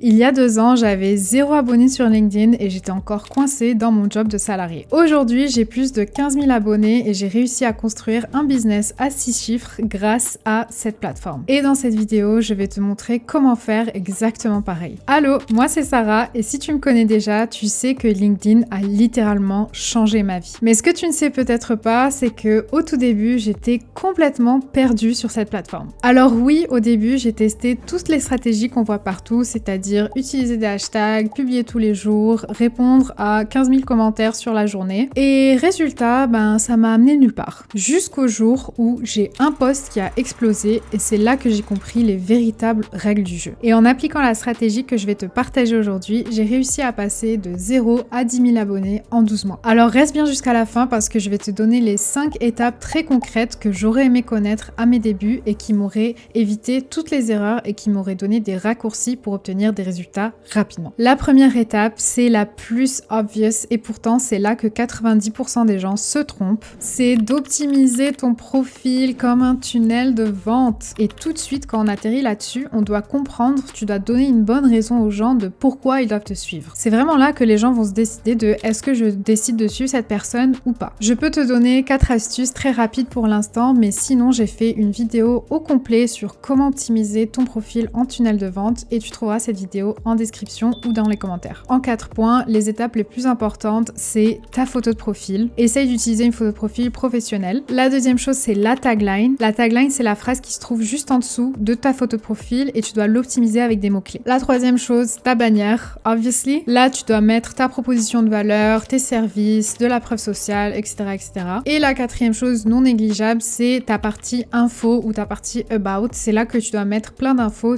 Il y a 2 ans, j'avais 0 abonnés sur LinkedIn et j'étais encore coincée dans mon job de salarié. Aujourd'hui, j'ai plus de 15 000 abonnés et j'ai réussi à construire un business à 6 chiffres grâce à cette plateforme. Et dans cette vidéo, je vais te montrer comment faire exactement pareil. Allô, moi c'est Sarah et si tu me connais déjà, tu sais que LinkedIn a littéralement changé ma vie. Mais ce que tu ne sais peut-être pas, c'est que au tout début, j'étais complètement perdue sur cette plateforme. Alors oui, au début, j'ai testé toutes les stratégies qu'on voit partout, c'est-à-dire utiliser des hashtags, publier tous les jours, répondre à 15 000 commentaires sur la journée. Et résultat, ça m'a amené nulle part. Jusqu'au jour où j'ai un post qui a explosé et c'est là que j'ai compris les véritables règles du jeu. Et en appliquant la stratégie que je vais te partager aujourd'hui, j'ai réussi à passer de 0 à 10 000 abonnés en 12 mois. Alors reste bien jusqu'à la fin parce que je vais te donner les 5 étapes très concrètes que j'aurais aimé connaître à mes débuts et qui m'auraient évité toutes les erreurs et qui m'auraient donné des raccourcis pour obtenir des résultats rapidement. La première étape, c'est la plus obvious et pourtant c'est là que 90% des gens se trompent. C'est d'optimiser ton profil comme un tunnel de vente. Et tout de suite, quand on atterrit là-dessus, on doit comprendre, tu dois donner une bonne raison aux gens de pourquoi ils doivent te suivre. C'est vraiment là que les gens vont se décider de est-ce que je décide de suivre cette personne ou pas. Je peux te donner 4 astuces très rapides pour l'instant, mais sinon j'ai fait une vidéo au complet sur comment optimiser ton profil en tunnel de vente et tu trouveras cette vidéo en description ou dans les commentaires. En 4 points, les étapes les plus importantes, c'est ta photo de profil. Essaye d'utiliser une photo de profil professionnelle. La deuxième chose, c'est la tagline. La tagline, c'est la phrase qui se trouve juste en dessous de ta photo de profil et tu dois l'optimiser avec des mots-clés. La troisième chose, ta bannière, obviously. Là, tu dois mettre ta proposition de valeur, tes services, de la preuve sociale, etc., etc. Et la quatrième chose non négligeable, c'est ta partie info ou ta partie about. C'est là que tu dois mettre plein d'infos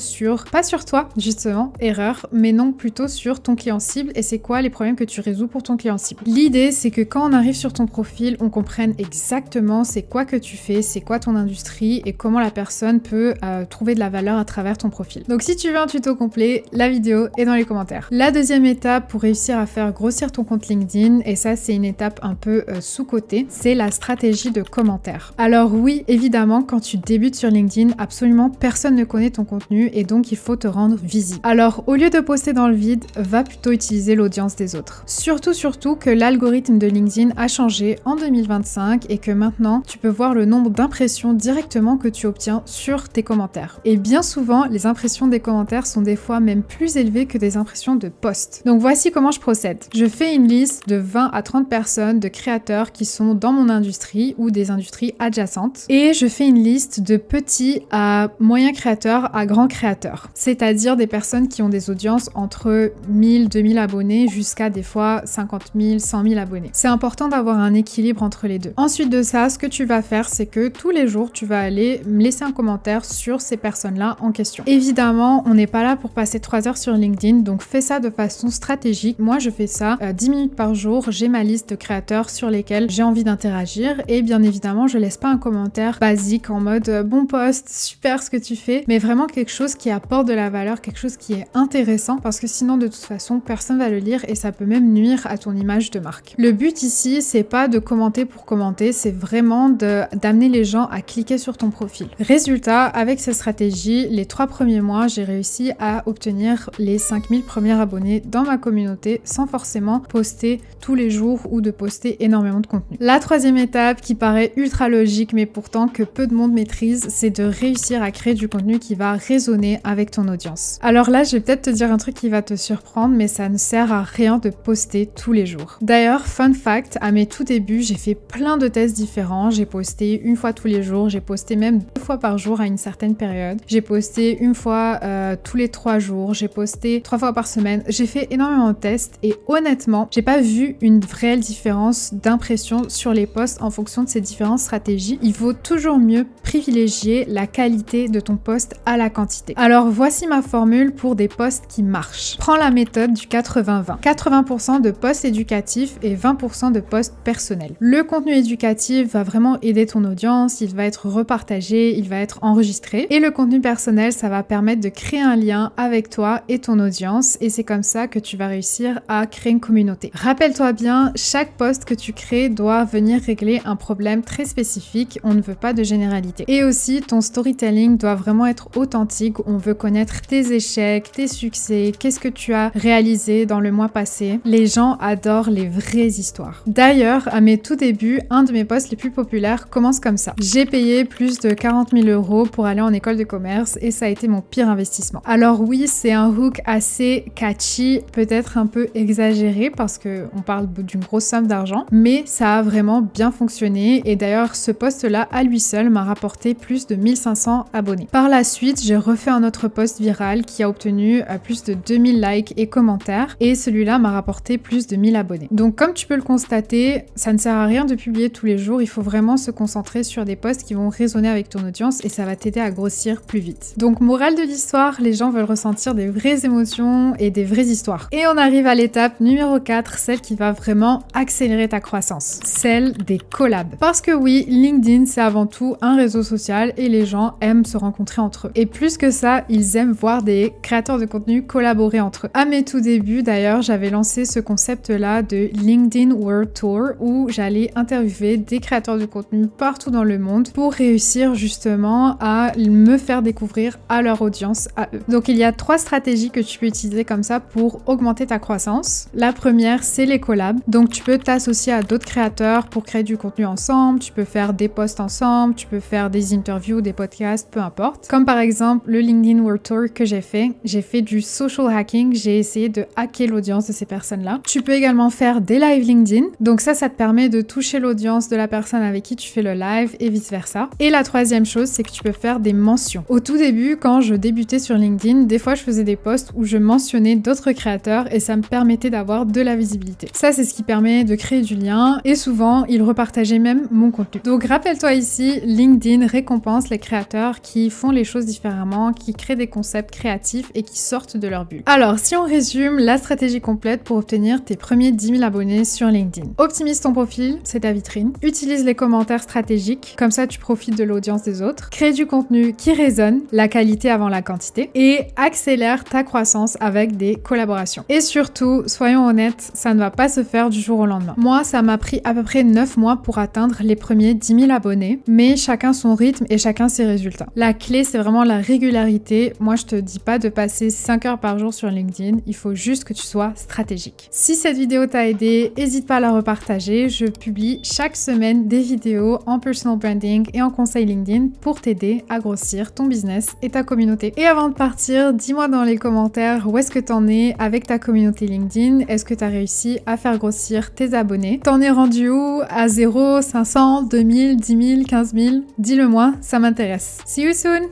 pas sur toi, justement, erreur, mais non plutôt sur ton client cible et c'est quoi les problèmes que tu résous pour ton client cible. L'idée, c'est que quand on arrive sur ton profil, on comprenne exactement c'est quoi que tu fais, c'est quoi ton industrie et comment la personne peut trouver de la valeur à travers ton profil. Donc si tu veux un tuto complet, la vidéo est dans les commentaires. La deuxième étape pour réussir à faire grossir ton compte LinkedIn, et ça c'est une étape un peu sous-cotée, c'est la stratégie de commentaires. Alors oui, évidemment, quand tu débutes sur LinkedIn, absolument personne ne connaît ton contenu et donc il faut te rendre visible. Alors au lieu de poster dans le vide, va plutôt utiliser l'audience des autres. Surtout que l'algorithme de LinkedIn a changé en 2025 et que maintenant tu peux voir le nombre d'impressions directement que tu obtiens sur tes commentaires. Et bien souvent, les impressions des commentaires sont des fois même plus élevées que des impressions de posts. Donc voici comment je procède. Je fais une liste de 20 à 30 personnes, de créateurs qui sont dans mon industrie ou des industries adjacentes et je fais une liste de petits à moyens créateurs à grands créateurs. C'est-à-dire des personnes qui ont des audiences entre 1000, 2000 abonnés jusqu'à des fois 50 000, 100 000 abonnés. C'est important d'avoir un équilibre entre les deux. Ensuite de ça, ce que tu vas faire, c'est que tous les jours, tu vas aller me laisser un commentaire sur ces personnes-là en question. Évidemment, on n'est pas là pour passer 3 heures sur LinkedIn, donc fais ça de façon stratégique. Moi, je fais ça 10 minutes par jour. J'ai ma liste de créateurs sur lesquels j'ai envie d'interagir et bien évidemment, je laisse pas un commentaire basique en mode bon post, super ce que tu fais, mais vraiment quelque chose qui apporte de la valeur, quelque chose qui est intéressant parce que sinon de toute façon personne va le lire et ça peut même nuire à ton image de marque. Le but ici c'est pas de commenter pour commenter, c'est vraiment d'amener les gens à cliquer sur ton profil. Résultat, avec cette stratégie, les 3 premiers mois j'ai réussi à obtenir les 5000 premiers abonnés dans ma communauté sans forcément poster tous les jours ou de poster énormément de contenu. La troisième étape qui paraît ultra logique mais pourtant que peu de monde maîtrise, c'est de réussir à créer du contenu qui va résonner avec ton audience. Alors là, je vais peut-être te dire un truc qui va te surprendre, mais ça ne sert à rien de poster tous les jours. D'ailleurs, fun fact, à mes tout débuts, j'ai fait plein de tests différents. J'ai posté une fois tous les jours, j'ai posté même 2 fois par jour à une certaine période. J'ai posté une fois tous les 3 jours, j'ai posté 3 fois par semaine. J'ai fait énormément de tests et honnêtement, j'ai pas vu une réelle différence d'impression sur les posts en fonction de ces différentes stratégies. Il vaut toujours mieux privilégier la qualité de ton post à la quantité. Alors voici ma formule pour des posts qui marchent. Prends la méthode du 80-20. 80% de posts éducatifs et 20% de posts personnels. Le contenu éducatif va vraiment aider ton audience, il va être repartagé, il va être enregistré. Et le contenu personnel, ça va permettre de créer un lien avec toi et ton audience et c'est comme ça que tu vas réussir à créer une communauté. Rappelle-toi bien, chaque post que tu crées doit venir régler un problème très spécifique, on ne veut pas de généralité. Et aussi, ton storytelling doit vraiment être authentique, on veut connaître tes échecs, tes succès, qu'est-ce que tu as réalisé dans le mois passé. Les gens adorent les vraies histoires. D'ailleurs, à mes tout débuts, un de mes posts les plus populaires commence comme ça. J'ai payé plus de 40 000 € pour aller en école de commerce et ça a été mon pire investissement. Alors oui, c'est un hook assez catchy, peut-être un peu exagéré parce qu'on parle d'une grosse somme d'argent, mais ça a vraiment bien fonctionné et d'ailleurs ce post-là à lui seul m'a rapporté plus de 1500 abonnés. Par la suite, j'ai refait un autre post viral qui a obtenu plus de 2000 likes et commentaires et celui-là m'a rapporté plus de 1000 abonnés. Donc comme tu peux le constater, ça ne sert à rien de publier tous les jours, il faut vraiment se concentrer sur des posts qui vont résonner avec ton audience et ça va t'aider à grossir plus vite. Donc morale de l'histoire, les gens veulent ressentir des vraies émotions et des vraies histoires. Et on arrive à l'étape numéro 4, celle qui va vraiment accélérer ta croissance, celle des collabs. Parce que oui, LinkedIn c'est avant tout un réseau social et les gens aiment se rencontrer entre eux. Et plus que ça, ils aiment voir des créateurs de contenu collaborer entre eux. À mes tout débuts d'ailleurs, j'avais lancé ce concept-là de LinkedIn World Tour où j'allais interviewer des créateurs de contenu partout dans le monde pour réussir justement à me faire découvrir à leur audience, à eux. Donc il y a 3 stratégies que tu peux utiliser comme ça pour augmenter ta croissance. La première, c'est les collabs. Donc tu peux t'associer à d'autres créateurs pour créer du contenu ensemble, tu peux faire des posts ensemble, tu peux faire des interviews, des podcasts, peu importe. Comme par exemple le LinkedIn World Tour que j'ai fait du social hacking, j'ai essayé de hacker l'audience de ces personnes-là. Tu peux également faire des live LinkedIn. Donc ça te permet de toucher l'audience de la personne avec qui tu fais le live et vice versa. Et la troisième chose, c'est que tu peux faire des mentions. Au tout début, quand je débutais sur LinkedIn, des fois je faisais des posts où je mentionnais d'autres créateurs et ça me permettait d'avoir de la visibilité. Ça, c'est ce qui permet de créer du lien et souvent, ils repartageaient même mon contenu. Donc rappelle-toi ici, LinkedIn récompense les créateurs qui font les choses différemment, qui créent des concepts créatifs et qui sortent de leur bulle. Alors, si on résume la stratégie complète pour obtenir tes premiers 10 000 abonnés sur LinkedIn. Optimise ton profil, c'est ta vitrine. Utilise les commentaires stratégiques, comme ça tu profites de l'audience des autres. Crée du contenu qui résonne, la qualité avant la quantité. Et accélère ta croissance avec des collaborations. Et surtout, soyons honnêtes, ça ne va pas se faire du jour au lendemain. Moi, ça m'a pris à peu près 9 mois pour atteindre les premiers 10 000 abonnés, mais chacun son rythme et chacun ses résultats. La clé, c'est vraiment la régularité. Moi, je te dis pas de passer 5 heures par jour sur LinkedIn, il faut juste que tu sois stratégique. Si cette vidéo t'a aidé, n'hésite pas à la repartager. Je publie chaque semaine des vidéos en personal branding et en conseil LinkedIn pour t'aider à grossir ton business et ta communauté. Et avant de partir, dis-moi dans les commentaires où est-ce que t'en es avec ta communauté LinkedIn. Est-ce que t'as réussi à faire grossir tes abonnés? T'en es rendu où? À 0, 500, 2000, 10 000, 15 000? Dis-le moi, ça m'intéresse. See you soon!